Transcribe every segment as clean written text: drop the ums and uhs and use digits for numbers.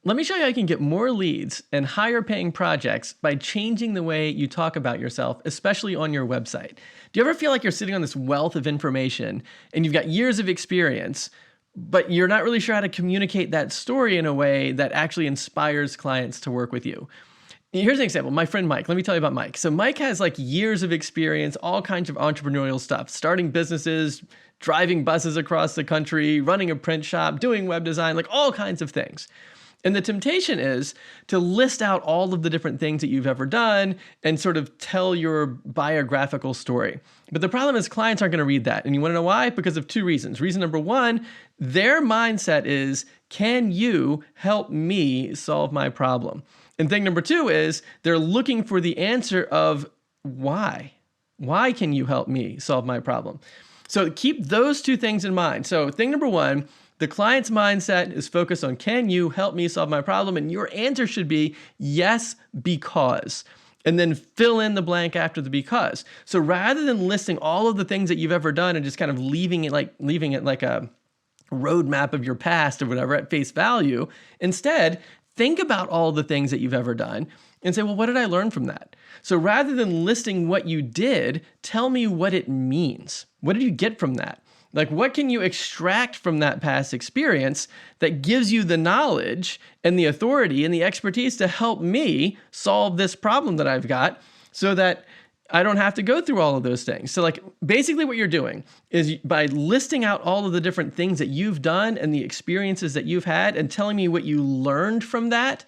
Let me show you how you can get more leads and higher paying projects by changing the way you talk about yourself, especially on your website. Do you ever feel like you're sitting on this wealth of information and you've got years of experience, but you're not really sure how to communicate that story in a way that actually inspires clients to work with you? Here's an example. My friend Mike, let me tell you about Mike. So Mike has like years of experience, all kinds of entrepreneurial stuff, starting businesses, driving buses across the country, running a print shop, doing web design, like all kinds of things. And the temptation is to list out all of the different things that you've ever done and sort of tell your biographical story. But the problem is clients aren't going to read that. And you want to know why? Because of two reasons. Reason number one, their mindset is, can you help me solve my problem? And thing number two is they're looking for the answer of why. Why can you help me solve my problem? So keep those two things in mind. So thing number one, the client's mindset is focused on, can you help me solve my problem? And your answer should be, yes, because. And then fill in the blank after the because. So rather than listing all of the things that you've ever done and just kind of leaving it like a roadmap of your past or whatever at face value, instead, think about all the things that you've ever done and say, well, what did I learn from that? So rather than listing what you did, tell me what it means. What did you get from that? Like, what can you extract from that past experience that gives you the knowledge and the authority and the expertise to help me solve this problem that I've got so that I don't have to go through all of those things? So like basically what you're doing is by listing out all of the different things that you've done and the experiences that you've had and telling me what you learned from that,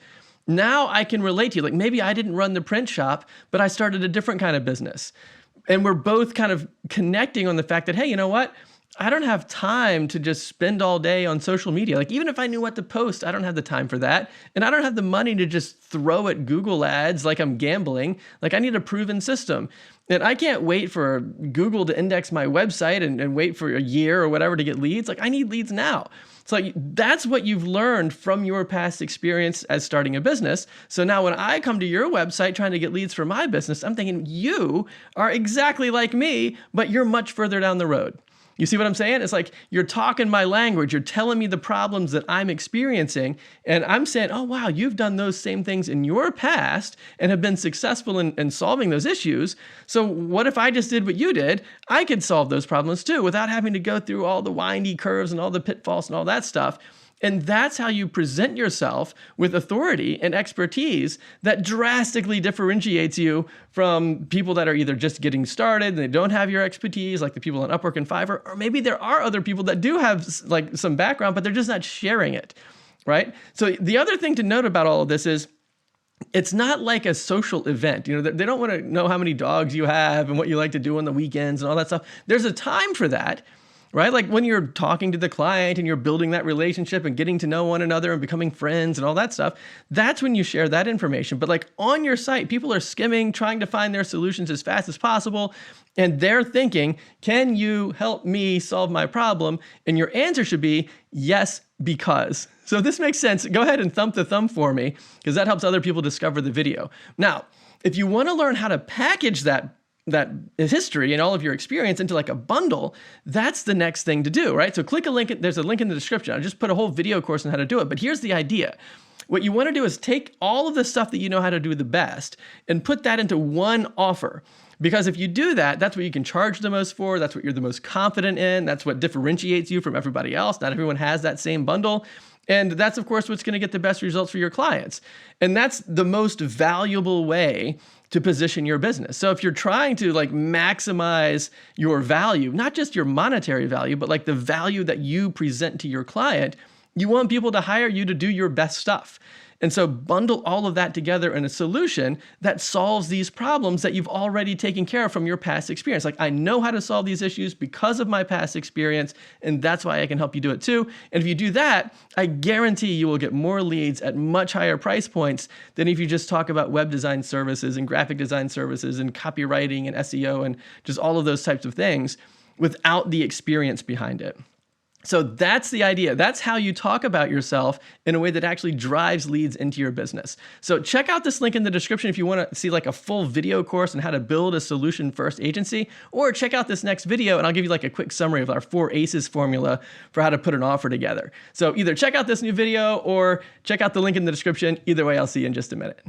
now I can relate to you. Like maybe I didn't run the print shop, but I started a different kind of business. And we're both kind of connecting on the fact that, hey, you know what? I don't have time to just spend all day on social media. Like even if I knew what to post, I don't have the time for that. And I don't have the money to just throw at Google ads like I'm gambling. Like I need a proven system. And I can't wait for Google to index my website and wait for a year or whatever to get leads. Like I need leads now. So like, that's what you've learned from your past experience as starting a business. So now when I come to your website trying to get leads for my business, I'm thinking you are exactly like me, but you're much further down the road. You see what I'm saying? It's like you're talking my language. You're telling me the problems that I'm experiencing. And I'm saying, oh, wow, you've done those same things in your past and have been successful in solving those issues. So what if I just did what you did? I could solve those problems too without having to go through all the windy curves and all the pitfalls and all that stuff. And that's how you present yourself with authority and expertise that drastically differentiates you from people that are either just getting started and they don't have your expertise, like the people on Upwork and Fiverr, or maybe there are other people that do have like some background, but they're just not sharing it, right? So the other thing to note about all of this is it's not like a social event. You know, they don't want to know how many dogs you have and what you like to do on the weekends and all that stuff. There's a time for that. Right? Like when you're talking to the client and you're building that relationship and getting to know one another and becoming friends and all that stuff, that's when you share that information. But like on your site, people are skimming, trying to find their solutions as fast as possible. And they're thinking, can you help me solve my problem? And your answer should be, yes, because. So if this makes sense, go ahead and thump the thumb for me because that helps other people discover the video. Now, if you want to learn how to package that history and all of your experience into like a bundle, that's the next thing to do, right? So click a link, there's a link in the description. I just put a whole video course on how to do it, but here's the idea. What you want to do is take all of the stuff that you know how to do the best and put that into one offer. Because if you do that, that's what you can charge the most for, that's what you're the most confident in, that's what differentiates you from everybody else. Not everyone has that same bundle. And that's, of course, what's going to get the best results for your clients. And that's the most valuable way to position your business. So if you're trying to like maximize your value, not just your monetary value, but like the value that you present to your client, you want people to hire you to do your best stuff. And so bundle all of that together in a solution that solves these problems that you've already taken care of from your past experience. Like I know how to solve these issues because of my past experience, and that's why I can help you do it too. And if you do that, I guarantee you will get more leads at much higher price points than if you just talk about web design services and graphic design services and copywriting and SEO and just all of those types of things without the experience behind it. So that's the idea. That's how you talk about yourself in a way that actually drives leads into your business. So check out this link in the description if you want to see like a full video course on how to build a solution first agency, or check out this next video and I'll give you like a quick summary of our 4 ACEs formula for how to put an offer together. So either check out this new video or check out the link in the description. Either way, I'll see you in just a minute.